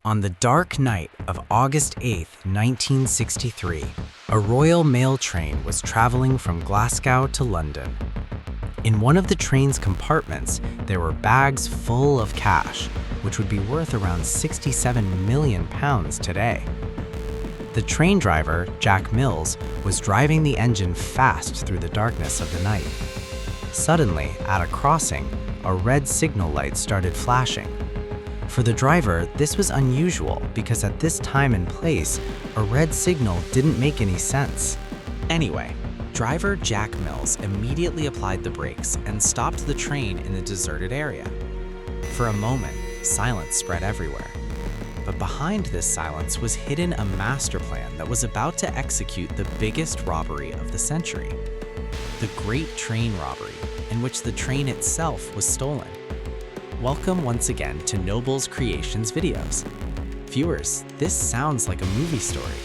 On the dark night of August 8, 1963, a Royal Mail train was traveling from Glasgow to London. In one of the train's compartments, there were bags full of cash, which would be worth around £67 million today. The train driver, Jack Mills, was driving the engine fast through the darkness of the night. Suddenly, at a crossing, a red signal light started flashing. For the driver, this was unusual because at this time and place, a red signal didn't make any sense. Anyway, driver Jack Mills immediately applied the brakes and stopped the train in the deserted area. For a moment, silence spread everywhere. But behind this silence was hidden a master plan that was about to execute the biggest robbery of the century. The Great Train Robbery, in which the train itself was stolen. Welcome once again to Noble's Creations videos. Viewers, this sounds like a movie story.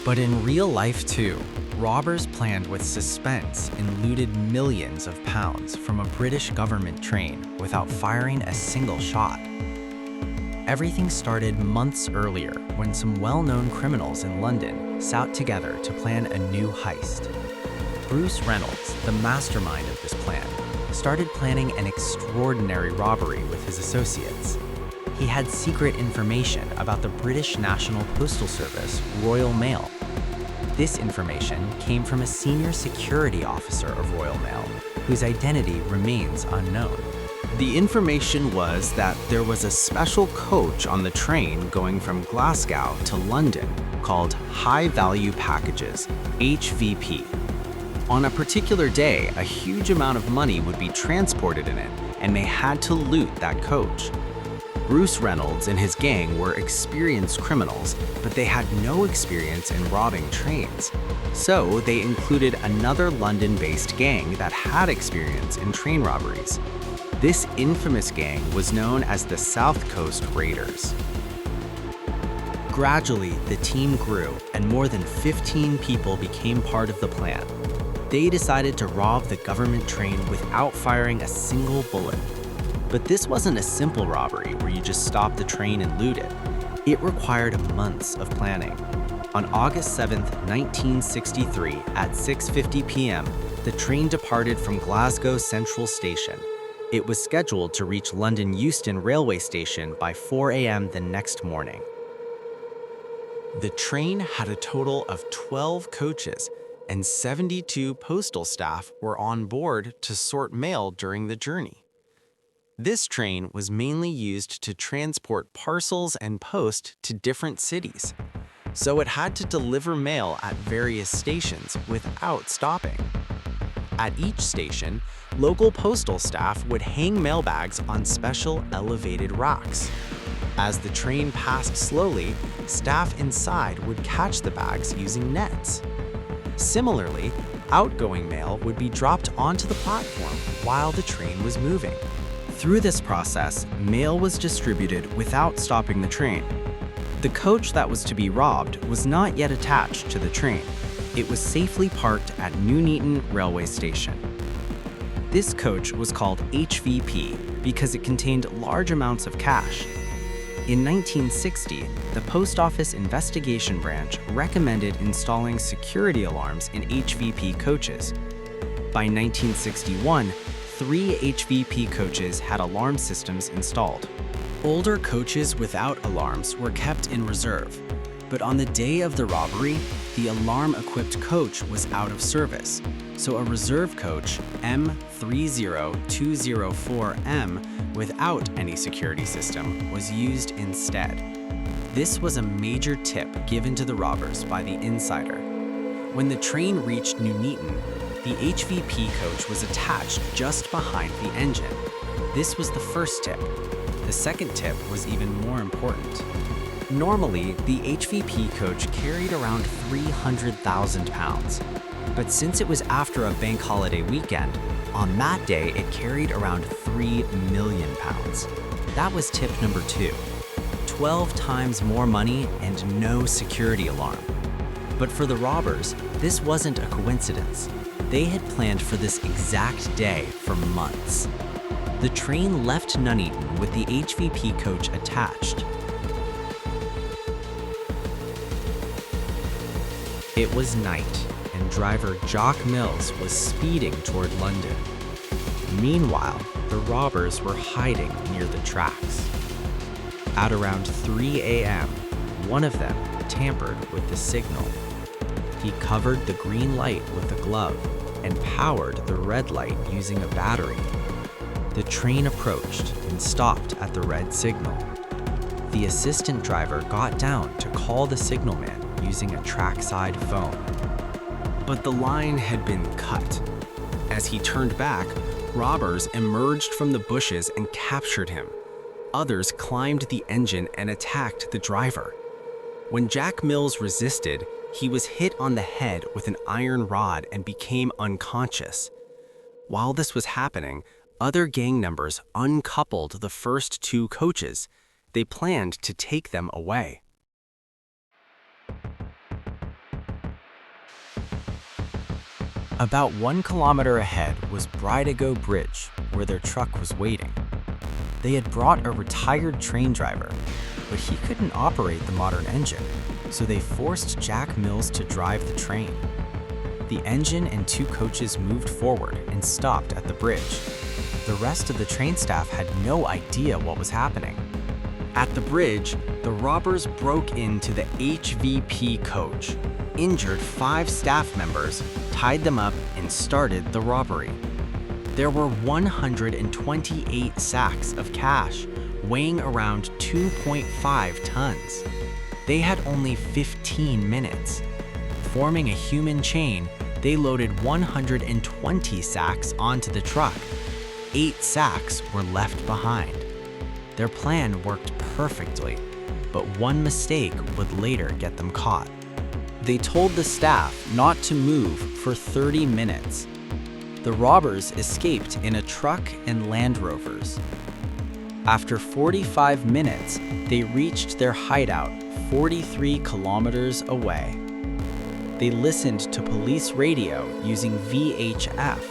But in real life too, robbers planned with suspense and looted millions of pounds from a British government train without firing a single shot. Everything started months earlier when some well-known criminals in London sat together to plan a new heist. Bruce Reynolds, the mastermind of this plan, started planning an extraordinary robbery with his associates. He had secret information about the British National Postal Service Royal Mail. This information came from a senior security officer of Royal Mail, whose identity remains unknown. The information was that there was a special coach on the train going from Glasgow to London called High Value Packages, HVP. On a particular day, a huge amount of money would be transported in it, and they had to loot that coach. Bruce Reynolds and his gang were experienced criminals, but they had no experience in robbing trains. So they included another London-based gang that had experience in train robberies. This infamous gang was known as the South Coast Raiders. Gradually, the team grew, and more than 15 people became part of the plan. They decided to rob the government train without firing a single bullet. But this wasn't a simple robbery where you just stop the train and loot it. It required months of planning. On August 7, 1963, at 6:50 p.m., the train departed from Glasgow Central Station. It was scheduled to reach London Euston Railway Station by 4 a.m. the next morning. The train had a total of 12 coaches, and 72 postal staff were on board to sort mail during the journey. This train was mainly used to transport parcels and post to different cities, so it had to deliver mail at various stations without stopping. At each station, local postal staff would hang mailbags on special elevated racks. As the train passed slowly, staff inside would catch the bags using nets. Similarly, outgoing mail would be dropped onto the platform while the train was moving. Through this process, mail was distributed without stopping the train. The coach that was to be robbed was not yet attached to the train. It was safely parked at Nuneaton Railway Station. This coach was called HVP because it contained large amounts of cash. In 1960, the Post Office Investigation Branch recommended installing security alarms in HVP coaches. By 1961, 3 HVP coaches had alarm systems installed. Older coaches without alarms were kept in reserve, but on the day of the robbery, the alarm-equipped coach was out of service, so a reserve coach, M30204M, without any security system, was used instead. This was a major tip given to the robbers by the insider. When the train reached Nuneaton, the HVP coach was attached just behind the engine. This was the first tip. The second tip was even more important. Normally, the HVP coach carried around 300,000 pounds. But since it was after a bank holiday weekend, on that day it carried around 3 million pounds. That was tip number 2. 12 times more money and no security alarm. But for the robbers, this wasn't a coincidence. They had planned for this exact day for months. The train left Nuneaton with the HVP coach attached. It was night, and driver Jock Mills was speeding toward London. Meanwhile, the robbers were hiding near the tracks. At around 3 a.m., one of them tampered with the signal. He covered the green light with a glove and powered the red light using a battery. The train approached and stopped at the red signal. The assistant driver got down to call the signalman using a trackside phone. But the line had been cut. As he turned back, robbers emerged from the bushes and captured him. Others climbed the engine and attacked the driver. When Jack Mills resisted, he was hit on the head with an iron rod and became unconscious. While this was happening, other gang members uncoupled the first two coaches. They planned to take them away. About 1 kilometer ahead was Bridego Bridge, where their truck was waiting. They had brought a retired train driver, but he couldn't operate the modern engine, so they forced Jack Mills to drive the train. The engine and two coaches moved forward and stopped at the bridge. The rest of the train staff had no idea what was happening. At the bridge, the robbers broke into the HVP coach, injured 5 staff members, tied them up, and started the robbery. There were 128 sacks of cash, weighing around 2.5 tons. They had only 15 minutes. Forming a human chain, they loaded 120 sacks onto the truck. 8 sacks were left behind. Their plan worked perfectly, but one mistake would later get them caught. They told the staff not to move for 30 minutes. The robbers escaped in a truck and Land Rovers. After 45 minutes, they reached their hideout 43 kilometers away. They listened to police radio using VHF.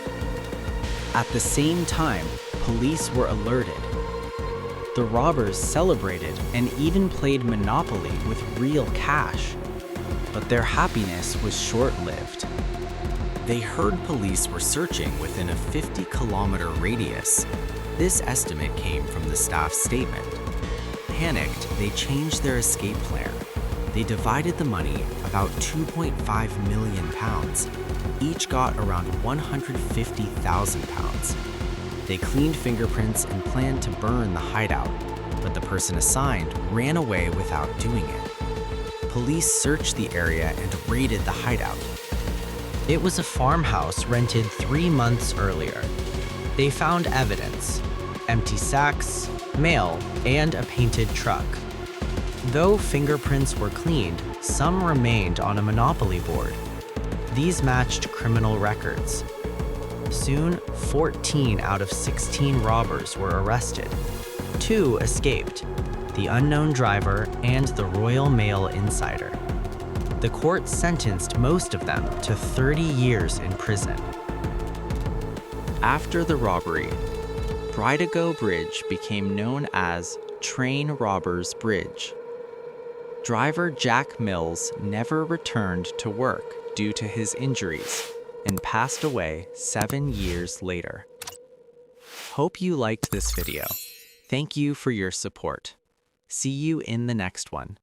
At the same time, police were alerted. The robbers celebrated and even played Monopoly with real cash. But their happiness was short-lived. They heard police were searching within a 50-kilometer radius. This estimate came from the staff's statement. Panicked, they changed their escape plan. They divided the money, about £2.5 million. Each got around £150,000. They cleaned fingerprints and planned to burn the hideout, but the person assigned ran away without doing it. Police searched the area and raided the hideout. It was a farmhouse rented 3 months earlier. They found evidence: empty sacks, mail, and a painted truck. Though fingerprints were cleaned, some remained on a Monopoly board. These matched criminal records. Soon, 14 out of 16 robbers were arrested. 2 escaped: the unknown driver and the Royal Mail insider. The court sentenced most of them to 30 years in prison. After the robbery, Bridego Bridge became known as Train Robbers Bridge. Driver Jack Mills never returned to work due to his injuries and passed away 7 years later. Hope you liked this video. Thank you for your support. See you in the next one.